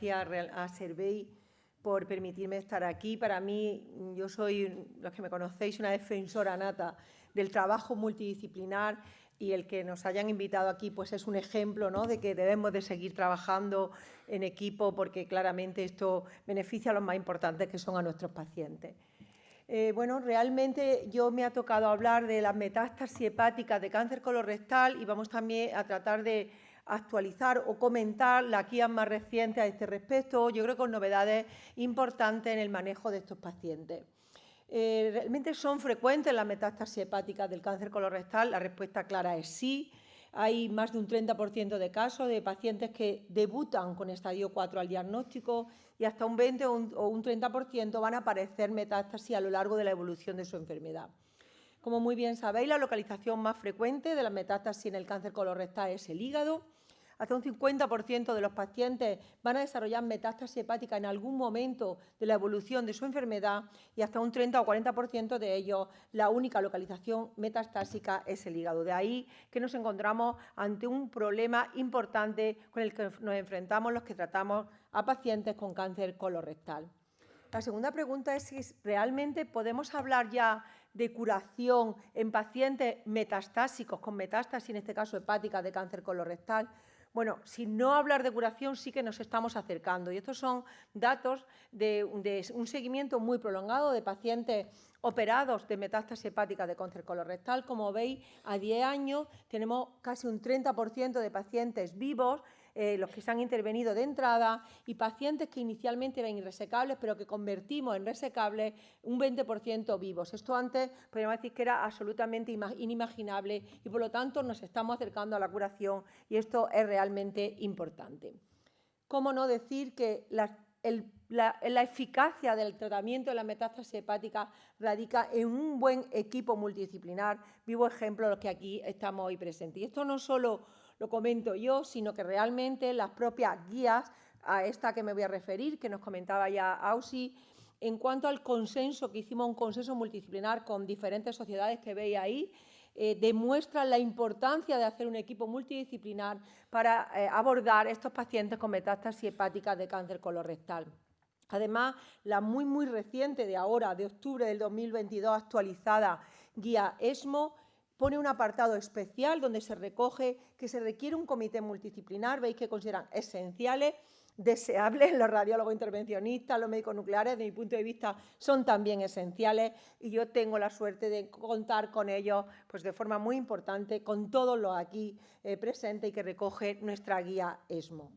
gracias a Servei por permitirme estar aquí. Para mí, yo soy, los que me conocéis, una defensora nata del trabajo multidisciplinar, y el que nos hayan invitado aquí pues es un ejemplo, ¿no?, de que debemos de seguir trabajando en equipo, porque claramente esto beneficia a los más importantes, que son a nuestros pacientes. Bueno, realmente yo me ha tocado hablar de las metástasis hepáticas de cáncer colorectal, y vamos también a tratar de actualizar o comentar las guías más recientes a este respecto, yo creo, con novedades importantes en el manejo de estos pacientes. ¿Realmente son frecuentes las metástasis hepáticas del cáncer colorectal? La respuesta clara es sí. Hay más de un 30% de casos de pacientes que debutan con estadio 4 al diagnóstico, y hasta un 20 o un 30% van a aparecer metástasis a lo largo de la evolución de su enfermedad. Como muy bien sabéis, la localización más frecuente de las metástasis en el cáncer colorectal es el hígado. Hasta un 50% de los pacientes van a desarrollar metástasis hepática en algún momento de la evolución de su enfermedad, y hasta un 30 o 40% de ellos la única localización metastásica es el hígado. De ahí que nos encontramos ante un problema importante con el que nos enfrentamos los que tratamos a pacientes con cáncer colorectal. La segunda pregunta es si realmente podemos hablar ya de curación en pacientes metastásicos, con metástasis, en este caso hepática, de cáncer colorectal. Bueno, sin no hablar de curación, sí que nos estamos acercando, y estos son datos de un seguimiento muy prolongado de pacientes operados de metástasis hepática de cáncer colorectal. Como veis, a 10 años tenemos casi un 30% de pacientes vivos, los que se han intervenido de entrada, y pacientes que inicialmente eran irresecables, pero que convertimos en resecables, un 20% vivos. Esto antes podríamos decir que era absolutamente inimaginable, y por lo tanto nos estamos acercando a la curación, y esto es realmente importante. ¿Cómo no decir que la eficacia del tratamiento de la metástasis hepática radica en un buen equipo multidisciplinar? Vivo ejemplo los que aquí estamos hoy presentes. Y esto no solo lo comento yo, sino que realmente las propias guías, a esta que me voy a referir, que nos comentaba ya Ausi, en cuanto al consenso, que hicimos un consenso multidisciplinar con diferentes sociedades que veis ahí, demuestran la importancia de hacer un equipo multidisciplinar para abordar estos pacientes con metástasis hepáticas de cáncer colorectal. Además, la muy reciente de ahora, de octubre del 2022, actualizada guía ESMO, pone un apartado especial donde se recoge que se requiere un comité multidisciplinar. Veis que consideran esenciales, deseables. Los radiólogos intervencionistas, los médicos nucleares, desde mi punto de vista, son también esenciales, y yo tengo la suerte de contar con ellos pues, de forma muy importante, con todos los aquí presentes, y que recoge nuestra guía ESMO.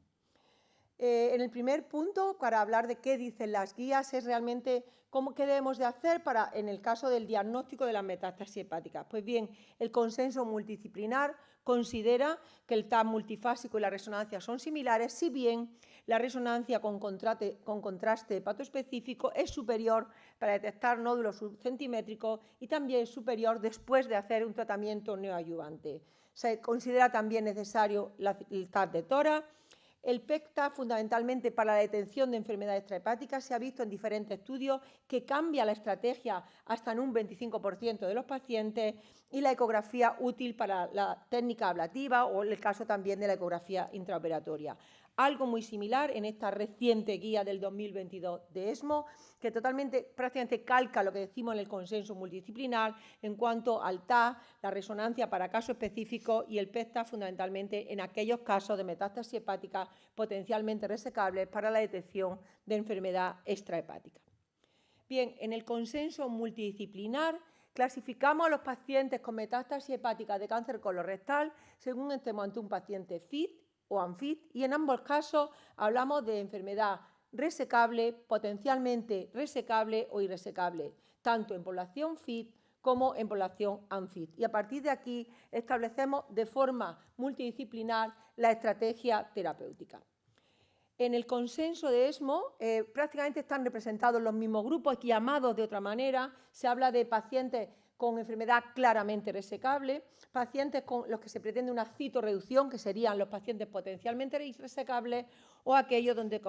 En el primer punto, para hablar de qué dicen las guías, es realmente qué debemos de hacer en el caso del diagnóstico de las metástasis hepáticas. Pues bien, el consenso multidisciplinar considera que el TAP multifásico y la resonancia son similares, si bien la resonancia con contraste hepatoespecífico es superior para detectar nódulos subcentimétricos, y también es superior después de hacer un tratamiento neoadyuvante. Se considera también necesario el TAP de tórax. El PET-TAP, fundamentalmente para la detección de enfermedades extrahepáticas, se ha visto en diferentes estudios que cambia la estrategia hasta en un 25% de los pacientes, y la ecografía útil para la técnica ablativa, o el caso también de la ecografía intraoperatoria. Algo muy similar en esta reciente guía del 2022 de ESMO, que prácticamente calca lo que decimos en el consenso multidisciplinar en cuanto al TAP, la resonancia para casos específicos, y el PET-TAP fundamentalmente en aquellos casos de metástasis hepática potencialmente resecables para la detección de enfermedad extrahepática. Bien, en el consenso multidisciplinar clasificamos a los pacientes con metástasis hepática de cáncer colorectal según estemos ante un paciente FIT o UNFIT, y en ambos casos hablamos de enfermedad resecable, potencialmente resecable o irresecable, tanto en población FIT como en población UNFIT. Y a partir de aquí establecemos de forma multidisciplinar la estrategia terapéutica. En el consenso de ESMO prácticamente están representados los mismos grupos, llamados de otra manera. Se habla de pacientes con enfermedad claramente resecable, pacientes con los que se pretende una citorreducción, que serían los pacientes potencialmente resecables, o aquellos donde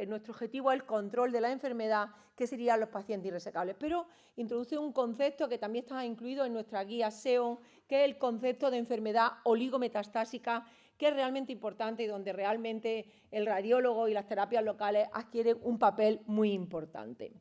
nuestro objetivo es el control de la enfermedad, que serían los pacientes irresecables. Pero introduce un concepto que también está incluido en nuestra guía SEON, que es el concepto de enfermedad oligometastásica, que es realmente importante y donde realmente el radiólogo y las terapias locales adquieren un papel muy importante.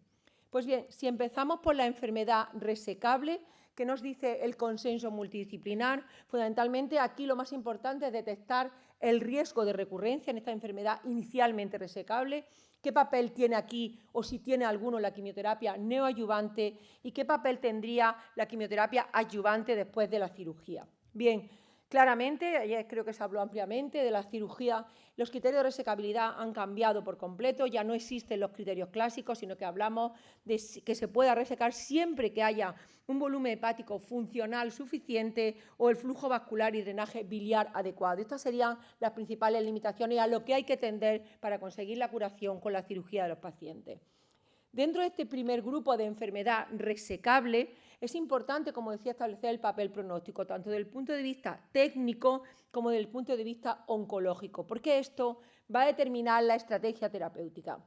Pues bien, si empezamos por la enfermedad resecable, que nos dice el consenso multidisciplinar, fundamentalmente aquí lo más importante es detectar el riesgo de recurrencia en esta enfermedad inicialmente resecable, qué papel tiene aquí o si tiene alguno la quimioterapia neoadyuvante y qué papel tendría la quimioterapia adyuvante después de la cirugía. Bien, claramente, ayer creo que se habló ampliamente de la cirugía, los criterios de resecabilidad han cambiado por completo, ya no existen los criterios clásicos, sino que hablamos de que se pueda resecar siempre que haya un volumen hepático funcional suficiente o el flujo vascular y drenaje biliar adecuado. Estas serían las principales limitaciones a lo que hay que tender para conseguir la curación con la cirugía de los pacientes. Dentro de este primer grupo de enfermedad resecable, es importante, como decía, establecer el papel pronóstico, tanto desde el punto de vista técnico como desde el punto de vista oncológico, porque esto va a determinar la estrategia terapéutica.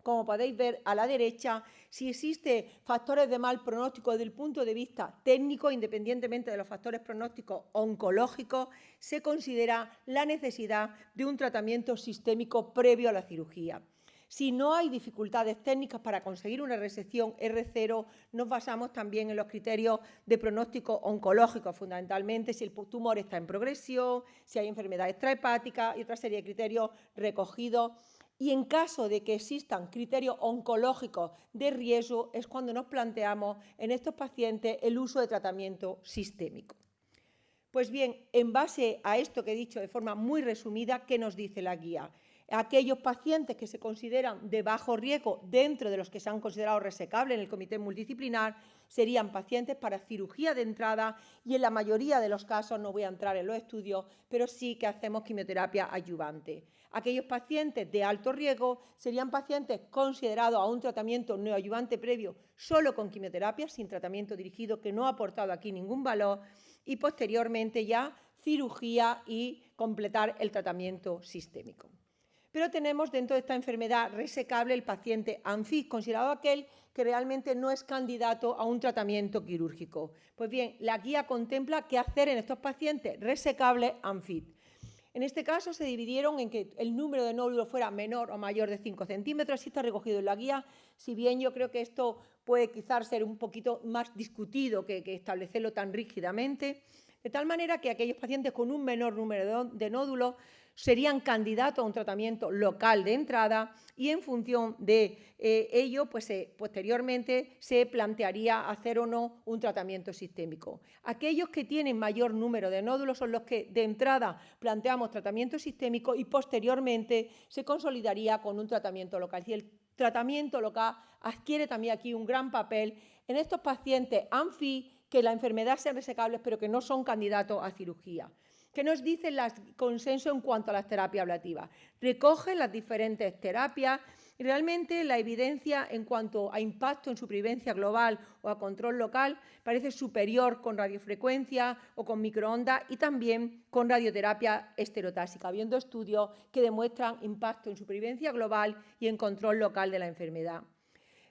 Como podéis ver a la derecha, si existen factores de mal pronóstico desde el punto de vista técnico, independientemente de los factores pronósticos oncológicos, se considera la necesidad de un tratamiento sistémico previo a la cirugía. Si no hay dificultades técnicas para conseguir una resección R0, nos basamos también en los criterios de pronóstico oncológico, fundamentalmente si el tumor está en progresión, si hay enfermedad extrahepática y otra serie de criterios recogidos. Y en caso de que existan criterios oncológicos de riesgo, es cuando nos planteamos en estos pacientes el uso de tratamiento sistémico. Pues bien, en base a esto que he dicho de forma muy resumida, ¿qué nos dice la guía? Aquellos pacientes que se consideran de bajo riesgo dentro de los que se han considerado resecables en el comité multidisciplinar serían pacientes para cirugía de entrada y en la mayoría de los casos, no voy a entrar en los estudios, pero sí que hacemos quimioterapia adyuvante. Aquellos pacientes de alto riesgo serían pacientes considerados a un tratamiento neoadyuvante previo solo con quimioterapia, sin tratamiento dirigido, que no ha aportado aquí ningún valor, y posteriormente ya cirugía y completar el tratamiento sistémico. Pero tenemos dentro de esta enfermedad resecable el paciente ANFIT, considerado aquel que realmente no es candidato a un tratamiento quirúrgico. Pues bien, la guía contempla qué hacer en estos pacientes resecables ANFIT. En este caso se dividieron en que el número de nódulos fuera menor o mayor de 5 centímetros, así está recogido en la guía, si bien yo creo que esto puede quizás ser un poquito más discutido que establecerlo tan rígidamente, de tal manera que aquellos pacientes con un menor número de nódulos serían candidatos a un tratamiento local de entrada y en función de ello, pues posteriormente se plantearía hacer o no un tratamiento sistémico. Aquellos que tienen mayor número de nódulos son los que de entrada planteamos tratamiento sistémico y posteriormente se consolidaría con un tratamiento local. Y el tratamiento local adquiere también aquí un gran papel en estos pacientes ANFI que la enfermedad sean resecables pero que no son candidatos a cirugía. ¿Qué nos dice el consenso en cuanto a las terapias ablativas? Recoge las diferentes terapias y realmente la evidencia en cuanto a impacto en supervivencia global o a control local parece superior con radiofrecuencia o con microondas y también con radioterapia estereotáxica, habiendo estudios que demuestran impacto en supervivencia global y en control local de la enfermedad.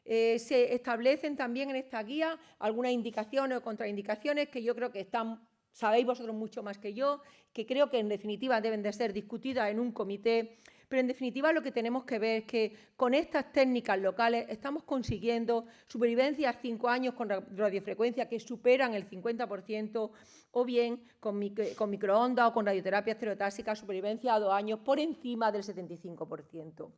Se establecen también en esta guía algunas indicaciones o contraindicaciones que yo creo que sabéis vosotros mucho más que yo, que creo que en definitiva deben de ser discutidas en un comité, pero en definitiva lo que tenemos que ver es que con estas técnicas locales estamos consiguiendo supervivencia a 5 años con radiofrecuencia que superan el 50% o bien con microondas o con radioterapia estereotáxica supervivencia a 2 años por encima del 75%.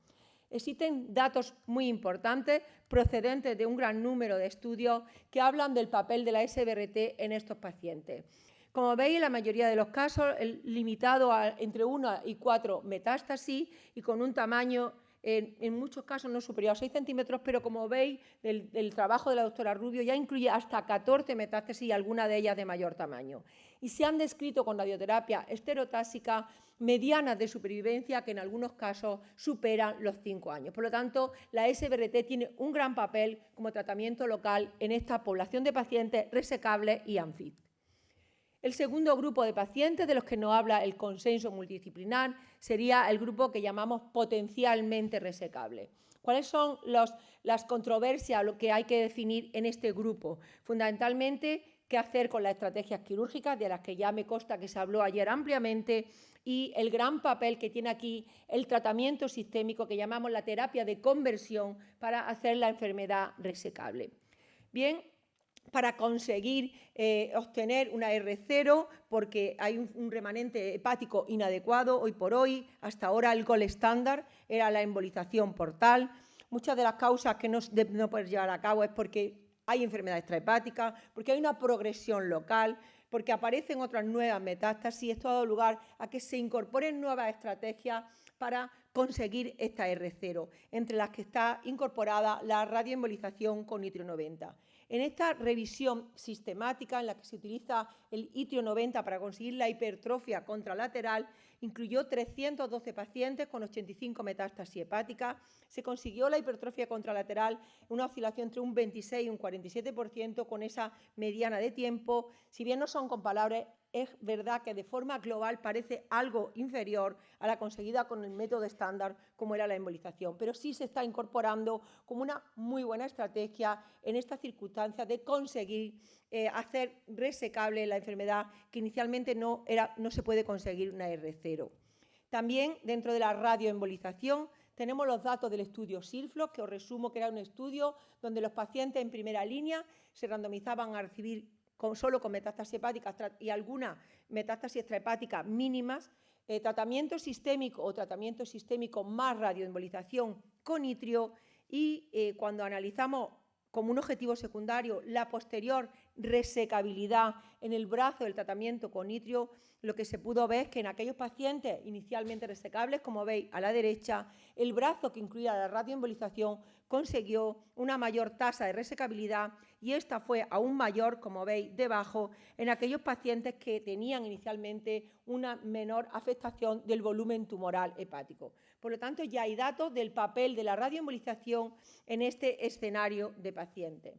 Existen datos muy importantes procedentes de un gran número de estudios que hablan del papel de la SBRT en estos pacientes. Como veis, en la mayoría de los casos, limitado a entre 1 y 4 metástasis y con un tamaño en muchos casos no superior a 6 centímetros, pero como veis, el trabajo de la doctora Rubio ya incluye hasta 14 metástasis y algunas de ellas de mayor tamaño. Y se han descrito con radioterapia estereotáxica medianas de supervivencia que en algunos casos superan los 5 años. Por lo tanto, la SBRT tiene un gran papel como tratamiento local en esta población de pacientes resecables y ANFIT. El segundo grupo de pacientes de los que nos habla el consenso multidisciplinar sería el grupo que llamamos potencialmente resecable. ¿Cuáles son las controversias, lo que hay que definir en este grupo? Fundamentalmente, qué hacer con las estrategias quirúrgicas, de las que ya me consta que se habló ayer ampliamente, y el gran papel que tiene aquí el tratamiento sistémico que llamamos la terapia de conversión para hacer la enfermedad resecable. Bien, para conseguir obtener una R0, porque hay un remanente hepático inadecuado hoy por hoy. Hasta ahora el gold estándar era la embolización portal. Muchas de las causas que no puedes llevar a cabo es porque hay enfermedad extrahepática, porque hay una progresión local, porque aparecen otras nuevas metástasis. Esto ha dado lugar a que se incorporen nuevas estrategias para conseguir esta R0, entre las que está incorporada la radioembolización con itrio 90. En esta revisión sistemática en la que se utiliza el itrio 90 para conseguir la hipertrofia contralateral, incluyó 312 pacientes con 85 metástasis hepáticas. Se consiguió la hipertrofia contralateral en una oscilación entre un 26 y un 47% con esa mediana de tiempo. Si bien no son comparables, es verdad que de forma global parece algo inferior a la conseguida con el método estándar como era la embolización, pero sí se está incorporando como una muy buena estrategia en esta circunstancia de conseguir hacer resecable la enfermedad que inicialmente no se puede conseguir una R0. También dentro de la radioembolización tenemos los datos del estudio SIRFLOX, que os resumo que era un estudio donde los pacientes en primera línea se randomizaban a recibir solo con metástasis hepáticas y alguna metástasis extrahepática mínimas, tratamiento sistémico o tratamiento sistémico más radioembolización con itrio, y cuando analizamos como un objetivo secundario la posterior resecabilidad en el brazo del tratamiento con itrio, lo que se pudo ver es que en aquellos pacientes inicialmente resecables, como veis a la derecha, el brazo que incluía la radioembolización consiguió una mayor tasa de resecabilidad, y esta fue aún mayor, como veis debajo, en aquellos pacientes que tenían inicialmente una menor afectación del volumen tumoral hepático. Por lo tanto, ya hay datos del papel de la radioembolización en este escenario de pacientes.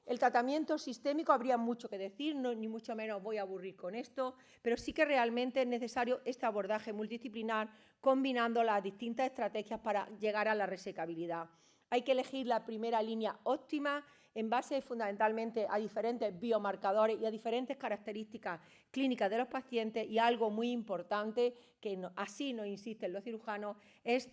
El tratamiento sistémico habría mucho que decir, ni mucho menos voy a aburrir con esto, pero sí que realmente es necesario este abordaje multidisciplinar combinando las distintas estrategias para llegar a la resecabilidad. Hay que elegir la primera línea óptima en base fundamentalmente a diferentes biomarcadores y a diferentes características clínicas de los pacientes, y algo muy importante, que así nos insisten los cirujanos, es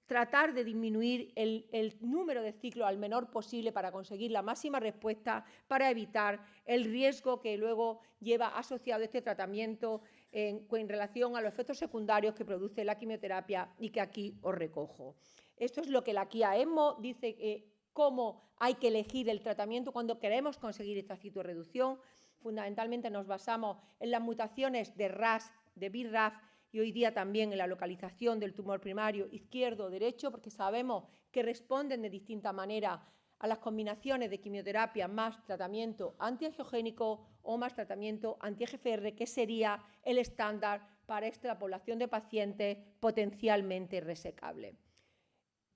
tratar de disminuir el número de ciclos al menor posible para conseguir la máxima respuesta, para evitar el riesgo que luego lleva asociado este tratamiento en relación a los efectos secundarios que produce la quimioterapia y que aquí os recojo. Esto es lo que la guía ESMO dice, cómo hay que elegir el tratamiento cuando queremos conseguir esta citorreducción. Fundamentalmente nos basamos en las mutaciones de RAS, de BRAF, y hoy día también en la localización del tumor primario izquierdo o derecho, porque sabemos que responden de distinta manera a las combinaciones de quimioterapia más tratamiento antiangiogénico o más tratamiento anti-EGFR, que sería el estándar para esta población de pacientes potencialmente resecables.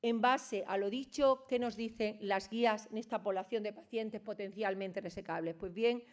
En base a lo dicho, ¿qué nos dicen las guías en esta población de pacientes potencialmente resecables? Pues bien,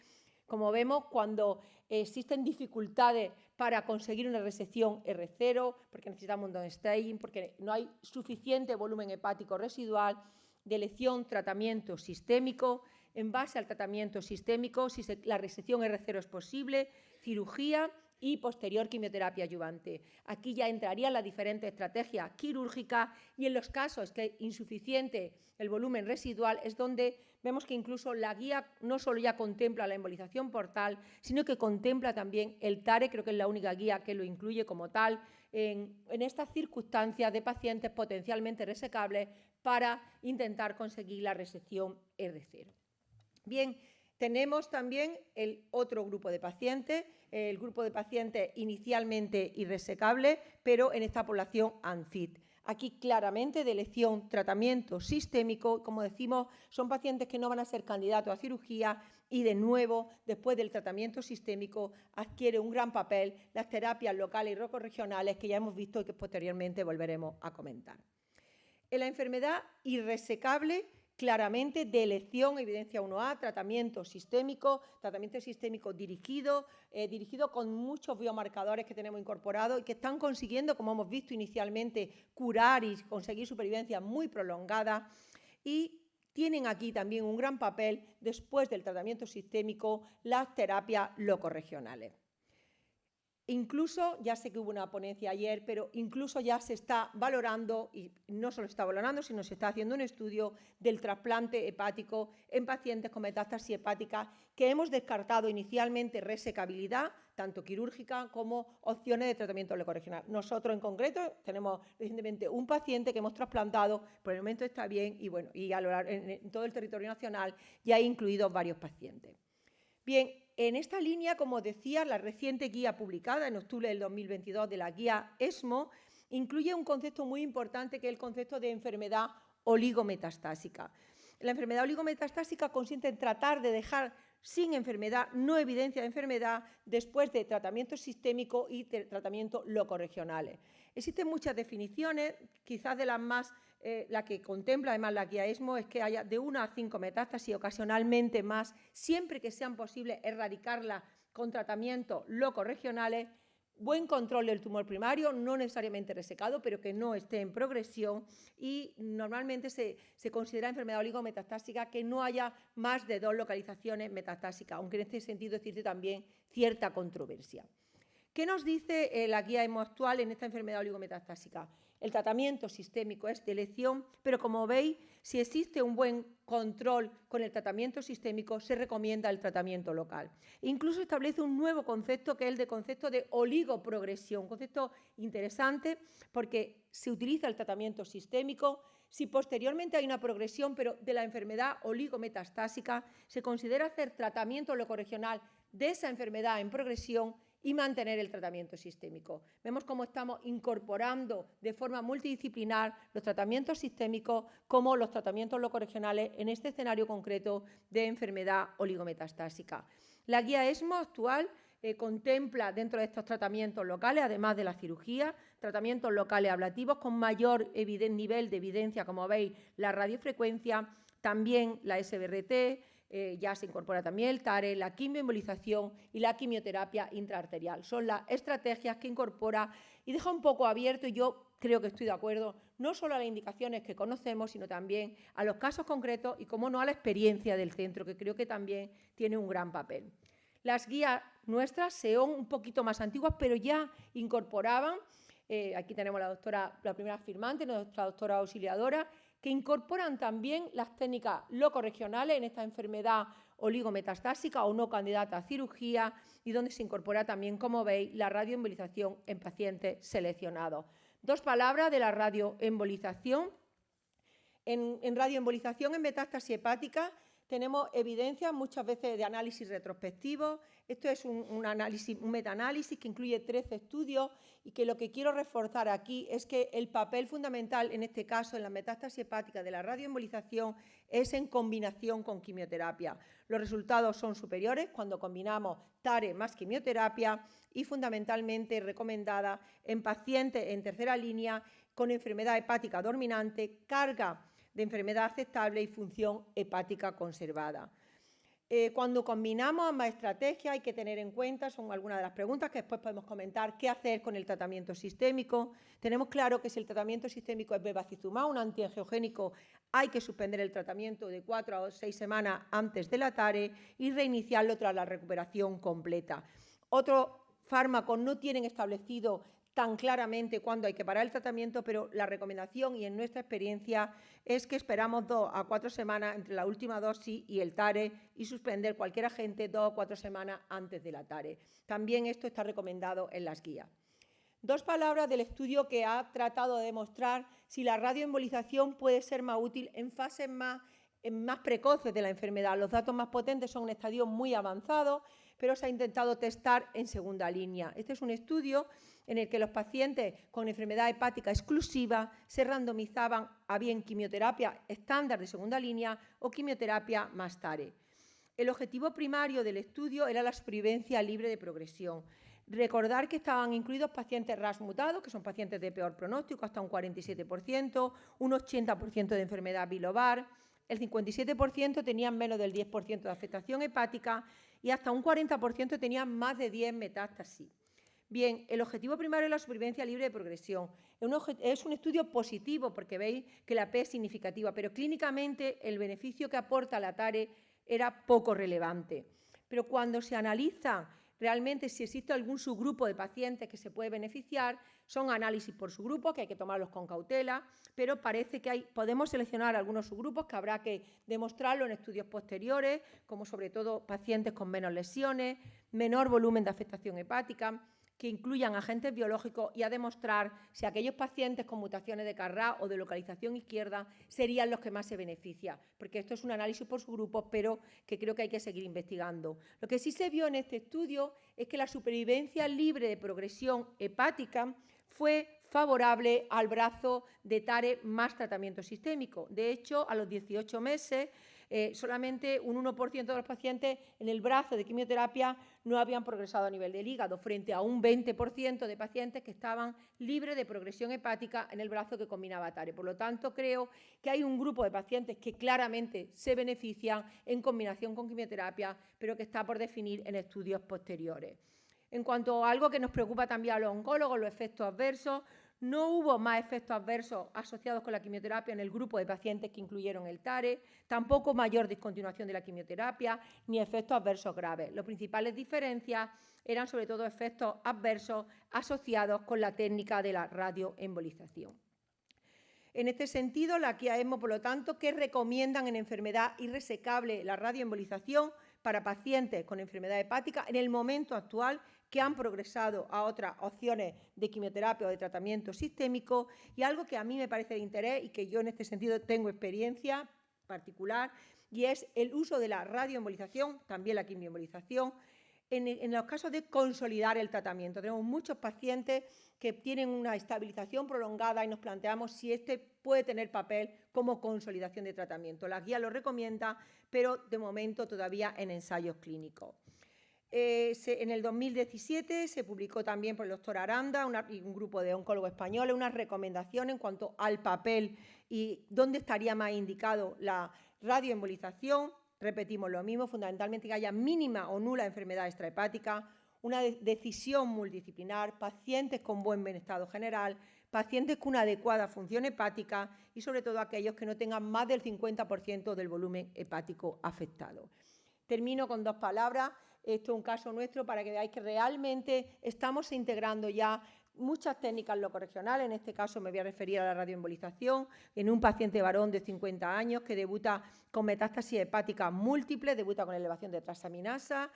como vemos, cuando existen dificultades para conseguir una resección R0, porque necesitamos un downstaging, porque no hay suficiente volumen hepático residual, de elección tratamiento sistémico. En base al tratamiento sistémico, si la resección R0 es posible, cirugía y posterior quimioterapia adyuvante. Aquí ya entrarían las diferentes estrategias quirúrgicas, y en los casos que es insuficiente el volumen residual es donde vemos que incluso la guía no solo ya contempla la embolización portal, sino que contempla también el TARE, creo que es la única guía que lo incluye como tal, en estas circunstancias de pacientes potencialmente resecables para intentar conseguir la resección R0. Bien, tenemos también el otro grupo de pacientes, el grupo de pacientes inicialmente irresecables, pero en esta población ANFIT. Aquí claramente de elección tratamiento sistémico, como decimos, son pacientes que no van a ser candidatos a cirugía y de nuevo, después del tratamiento sistémico, adquiere un gran papel las terapias locales y rocorregionales que ya hemos visto y que posteriormente volveremos a comentar. En la enfermedad irresecable, claramente de elección, evidencia 1A, tratamiento sistémico dirigido con muchos biomarcadores que tenemos incorporados y que están consiguiendo, como hemos visto inicialmente, curar y conseguir supervivencia muy prolongada, y tienen aquí también un gran papel, después del tratamiento sistémico, las terapias locorregionales. Incluso, ya sé que hubo una ponencia ayer, pero incluso ya se está valorando, y no solo se está valorando, sino se está haciendo un estudio del trasplante hepático en pacientes con metástasis hepática que hemos descartado inicialmente resecabilidad, tanto quirúrgica como opciones de tratamiento locorregional. Nosotros en concreto tenemos recientemente un paciente que hemos trasplantado, por el momento está bien y bueno, y en todo el territorio nacional ya hay incluidos varios pacientes. Bien, en esta línea, como decía, la reciente guía publicada en octubre del 2022 de la guía ESMO incluye un concepto muy importante que es el concepto de enfermedad oligometastásica. La enfermedad oligometastásica consiste en tratar de dejar sin enfermedad, no evidencia de enfermedad, después de tratamiento sistémico y tratamiento locorregionales. Existen muchas definiciones, quizás de las más, la que contempla además la guía ESMO es que haya de 1 a 5 metástasis, ocasionalmente más, siempre que sean posibles erradicarlas con tratamientos locorregionales, buen control del tumor primario, no necesariamente resecado, pero que no esté en progresión, y normalmente se considera enfermedad oligometastásica que no haya más de 2 localizaciones metastásicas, aunque en este sentido existe también cierta controversia. ¿Qué nos dice la guía ESMO actual en esta enfermedad oligometastásica? El tratamiento sistémico es de elección, pero como veis, si existe un buen control con el tratamiento sistémico, se recomienda el tratamiento local. Incluso establece un nuevo concepto, que es el concepto de oligoprogresión, un concepto interesante porque se utiliza el tratamiento sistémico. Si posteriormente hay una progresión, pero de la enfermedad oligometastásica, se considera hacer tratamiento locorregional de esa enfermedad en progresión y mantener el tratamiento sistémico. Vemos cómo estamos incorporando de forma multidisciplinar los tratamientos sistémicos como los tratamientos locorregionales en este escenario concreto de enfermedad oligometastásica. La guía ESMO actual contempla dentro de estos tratamientos locales, además de la cirugía, tratamientos locales ablativos con mayor nivel de evidencia, como veis, la radiofrecuencia, también la SBRT, ya se incorpora también el TARE, la quimioembolización y la quimioterapia intraarterial. Son las estrategias que incorpora y deja un poco abierto, y yo creo que estoy de acuerdo, no solo a las indicaciones que conocemos, sino también a los casos concretos y, como no, a la experiencia del centro, que creo que también tiene un gran papel. Las guías nuestras son un poquito más antiguas, pero ya incorporaban, aquí tenemos la primera firmante, nuestra doctora auxiliadora, que incorporan también las técnicas locorregionales en esta enfermedad oligometastásica o no candidata a cirugía, y donde se incorpora también, como veis, la radioembolización en pacientes seleccionados. 2 palabras de la radioembolización. En radioembolización en metástasis hepática tenemos evidencia muchas veces de análisis retrospectivo. Esto es un metaanálisis que incluye 13 estudios, y que lo que quiero reforzar aquí es que el papel fundamental, en este caso en la metástasis hepática de la radioembolización, es en combinación con quimioterapia. Los resultados son superiores cuando combinamos TARE más quimioterapia, y fundamentalmente recomendada en pacientes en tercera línea con enfermedad hepática dominante, carga de enfermedad aceptable y función hepática conservada. Cuando combinamos ambas estrategias hay que tener en cuenta, son algunas de las preguntas que después podemos comentar, qué hacer con el tratamiento sistémico. Tenemos claro que si el tratamiento sistémico es bevacizumab, un antiangiogénico, hay que suspender el tratamiento de 4 a 6 semanas antes de la TARE y reiniciarlo tras la recuperación completa. Otros fármacos no tienen establecido tan claramente cuándo hay que parar el tratamiento, pero la recomendación, y en nuestra experiencia, es que esperamos 2 a 4 semanas entre la última dosis y el TARE, y suspender cualquier agente 2 o 4 semanas antes de la TARE. También esto está recomendado en las guías. 2 palabras del estudio que ha tratado de demostrar si la radioembolización puede ser más útil en fases más más precoces de la enfermedad. Los datos más potentes son en estadios muy avanzados, pero se ha intentado testar en segunda línea. Este es un estudio en el que los pacientes con enfermedad hepática exclusiva se randomizaban a bien quimioterapia estándar de segunda línea o quimioterapia más TARE. El objetivo primario del estudio era la supervivencia libre de progresión. Recordar que estaban incluidos pacientes RAS mutados, que son pacientes de peor pronóstico, hasta un 47%, un 80% de enfermedad bilobar, el 57% tenían menos del 10% de afectación hepática y hasta un 40% tenían más de 10 metástasis. Bien, el objetivo primario es la supervivencia libre de progresión. Es un estudio positivo porque veis que la P es significativa, pero clínicamente el beneficio que aporta la TARE era poco relevante. Pero cuando se analiza realmente si existe algún subgrupo de pacientes que se puede beneficiar, son análisis por subgrupo, que hay que tomarlos con cautela, pero parece que podemos seleccionar algunos subgrupos que habrá que demostrarlo en estudios posteriores, como sobre todo pacientes con menos lesiones, menor volumen de afectación hepática, que incluyan agentes biológicos y a demostrar si aquellos pacientes con mutaciones de Carrá o de localización izquierda serían los que más se benefician, porque esto es un análisis por subgrupos, pero que creo que hay que seguir investigando. Lo que sí se vio en este estudio es que la supervivencia libre de progresión hepática fue favorable al brazo de TARE más tratamiento sistémico. De hecho, a los 18 meses, solamente un 1% de los pacientes en el brazo de quimioterapia no habían progresado a nivel del hígado, frente a un 20% de pacientes que estaban libres de progresión hepática en el brazo que combinaba TARE. Por lo tanto, creo que hay un grupo de pacientes que claramente se benefician en combinación con quimioterapia, pero que está por definir en estudios posteriores. En cuanto a algo que nos preocupa también a los oncólogos, los efectos adversos, no hubo más efectos adversos asociados con la quimioterapia en el grupo de pacientes que incluyeron el TARE, tampoco mayor discontinuación de la quimioterapia, ni efectos adversos graves. Las principales diferencias eran sobre todo efectos adversos asociados con la técnica de la radioembolización. En este sentido, la guía ESMO, por lo tanto, que recomiendan en enfermedad irresecable la radioembolización para pacientes con enfermedad hepática en el momento actual que han progresado a otras opciones de quimioterapia o de tratamiento sistémico, y algo que a mí me parece de interés y que yo en este sentido tengo experiencia particular, y es el uso de la radioembolización, también la quimioembolización, en los casos de consolidar el tratamiento. Tenemos muchos pacientes que tienen una estabilización prolongada y nos planteamos si este puede tener papel como consolidación de tratamiento. La guía lo recomienda, pero de momento todavía en ensayos clínicos. En el 2017 se publicó también por el doctor Aranda y un grupo de oncólogos españoles una recomendación en cuanto al papel y dónde estaría más indicado la radioembolización. Repetimos lo mismo, fundamentalmente que haya mínima o nula enfermedad extrahepática, una decisión multidisciplinar, pacientes con buen estado general, pacientes con una adecuada función hepática y sobre todo aquellos que no tengan más del 50% del volumen hepático afectado. Termino con dos palabras. Esto es un caso nuestro para que veáis que realmente estamos integrando ya muchas técnicas locorregionales. En este caso me voy a referir a la radioembolización en un paciente varón de 50 años que debuta con metástasis hepática múltiple, debuta con elevación de transaminasa,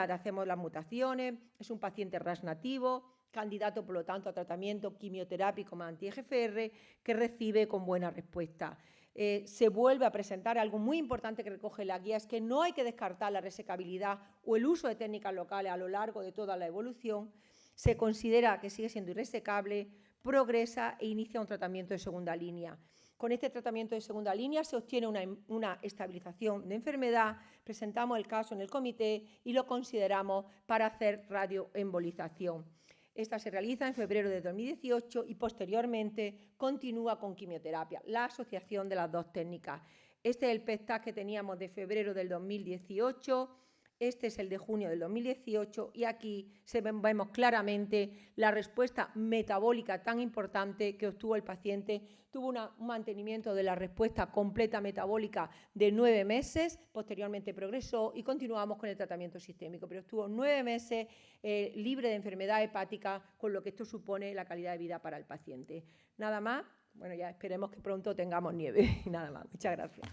hacemos las mutaciones, es un paciente RAS nativo, candidato por lo tanto a tratamiento quimioterápico más anti-EGFR, que recibe con buena respuesta. Se vuelve a presentar algo muy importante que recoge la guía, es que no hay que descartar la resecabilidad o el uso de técnicas locales a lo largo de toda la evolución. Se considera que sigue siendo irresecable, progresa e inicia un tratamiento de segunda línea. Con este tratamiento de segunda línea se obtiene una estabilización de enfermedad, presentamos el caso en el comité y lo consideramos para hacer radioembolización. Esta se realiza en febrero de 2018 y posteriormente continúa con quimioterapia, la asociación de las dos técnicas. Este es el PET-TAC que teníamos de febrero del 2018, este es el de junio del 2018 y aquí vemos claramente la respuesta metabólica tan importante que obtuvo el paciente. Tuvo un mantenimiento de la respuesta completa metabólica de 9 meses, posteriormente progresó y continuamos con el tratamiento sistémico, pero estuvo 9 meses libre de enfermedad hepática, con lo que esto supone la calidad de vida para el paciente. Nada más, bueno, ya esperemos que pronto tengamos nieve y nada más. Muchas gracias.